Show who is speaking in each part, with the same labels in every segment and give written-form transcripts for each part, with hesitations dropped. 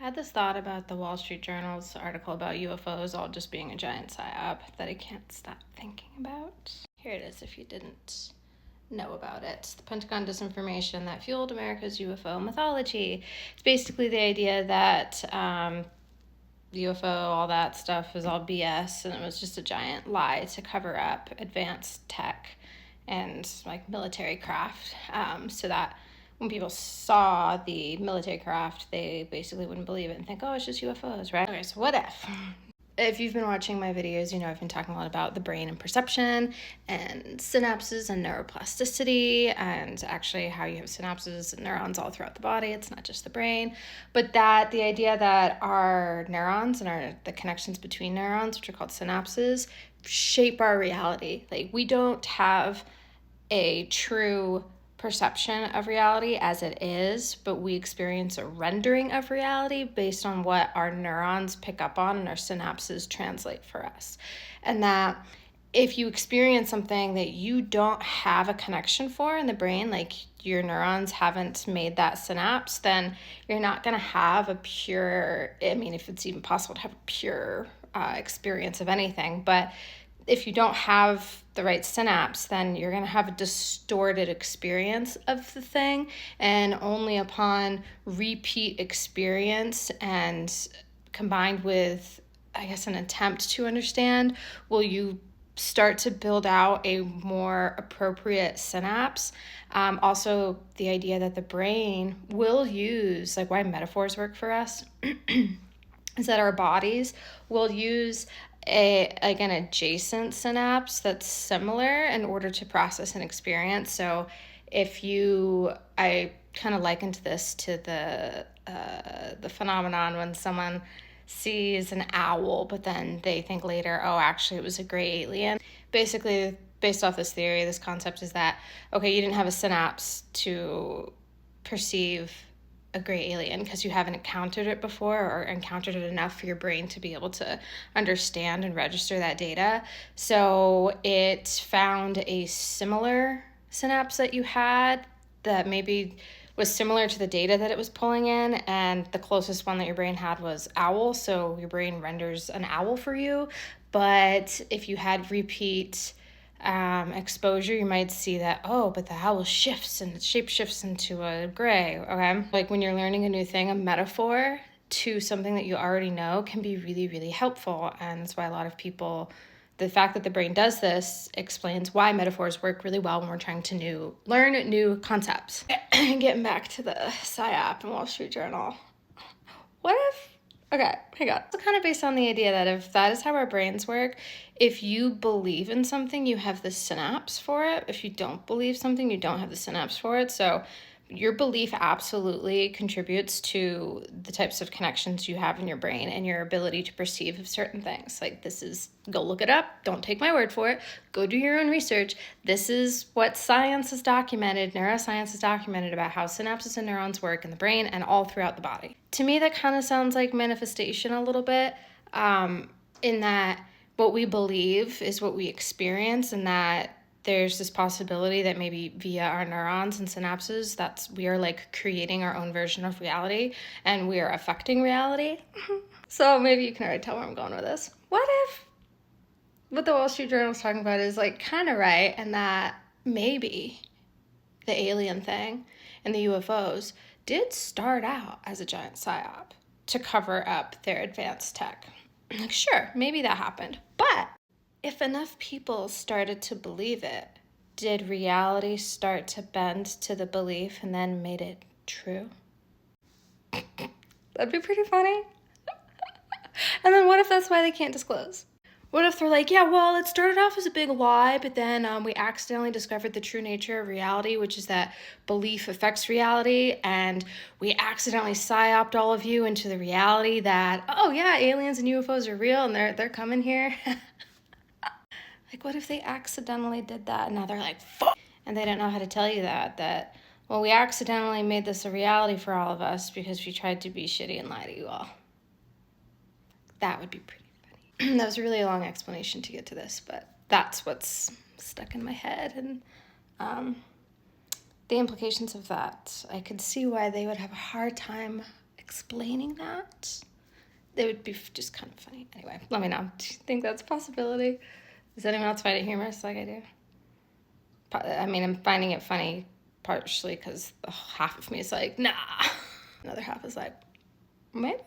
Speaker 1: I had this thought about the Wall Street Journal's article about UFOs all just being a giant psyop that I can't stop thinking about. Here it is if you didn't know about it. The Pentagon disinformation that fueled America's UFO mythology. It's basically the idea that UFO, all that stuff is all BS and it was just a giant lie to cover up advanced tech and like military craft, so that when people saw the military craft, they basically wouldn't believe it and think, oh, it's just UFOs, right? Okay, so what if? If you've been watching my videos, you know I've been talking a lot about the brain and perception and synapses and neuroplasticity and actually how you have synapses and neurons all throughout the body. It's not just the brain. But that the idea that our neurons and the connections between neurons, which are called synapses, shape our reality. Like we don't have a true perception of reality as it is, but we experience a rendering of reality based on what our neurons pick up on and our synapses translate for us. And that if you experience something that you don't have a connection for in the brain, like your neurons haven't made that synapse, then you're not going to have a pure, I mean, if it's even possible to have a pure experience of anything, but if you don't have the right synapse, then you're going to have a distorted experience of the thing. And only upon repeat experience and combined with, I guess, an attempt to understand, will you start to build out a more appropriate synapse. Also, the idea that the brain will use, like why metaphors work for us, is that our bodies will use an adjacent synapse that's similar in order to process an experience. So I kind of likened this to the phenomenon when someone sees an owl, but then they think later, oh, actually it was a gray alien. Basically, based off this theory, this concept is that, okay, you didn't have a synapse to perceive a gray alien because you haven't encountered it before or encountered it enough for your brain to be able to understand and register that data. So it found a similar synapse that you had that maybe was similar to the data that it was pulling in, and the closest one that your brain had was owl, so your brain renders an owl for you. But if you had repeat exposure, you might see that, oh, but the owl shifts and shape shifts into a gray, okay? Like when you're learning a new thing, a metaphor to something that you already know can be really, really helpful. And that's why a lot of people, the fact that the brain does this explains why metaphors work really well when we're trying to learn new concepts. Getting back to the PSYOP and Wall Street Journal. What if, okay, hang on. It's kind of based on the idea that if that is how our brains work, if you believe in something, you have the synapse for it. If you don't believe something, you don't have the synapse for it. So your belief absolutely contributes to the types of connections you have in your brain and your ability to perceive of certain things. Like go look it up. Don't take my word for it. Go do your own research. This is what science has documented, neuroscience has documented about how synapses and neurons work in the brain and all throughout the body. To me, that kind of sounds like manifestation a little bit, in that what we believe is what we experience, and that there's this possibility that maybe via our neurons and synapses, we are like creating our own version of reality and we are affecting reality. So maybe you can already tell where I'm going with this. What if what the Wall Street Journal is talking about is like kind of right, and that maybe the alien thing and the UFOs did start out as a giant psyop to cover up their advanced tech. Like, sure, maybe that happened. But if enough people started to believe it, did reality start to bend to the belief and then made it true? That'd be pretty funny. And then what if that's why they can't disclose? What if they're like, yeah, well, it started off as a big lie, but then we accidentally discovered the true nature of reality, which is that belief affects reality, and we accidentally psyoped all of you into the reality that, oh yeah, aliens and UFOs are real and they're coming here. Like, what if they accidentally did that and now they're like, fuck, and they don't know how to tell you that, well, we accidentally made this a reality for all of us because we tried to be shitty and lie to you all. That would be pretty. That was a really long explanation to get to this, but that's what's stuck in my head. And the implications of that, I could see why they would have a hard time explaining that, it would be just kind of funny. Anyway, let me know. Do you think that's a possibility? Does anyone else find it humorous like I do? I mean, I'm finding it funny partially because half of me is like, nah. Another half is like, maybe.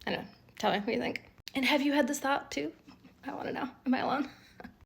Speaker 1: I don't know. Tell me what you think. And have you had this thought too? I want to know. Am I alone?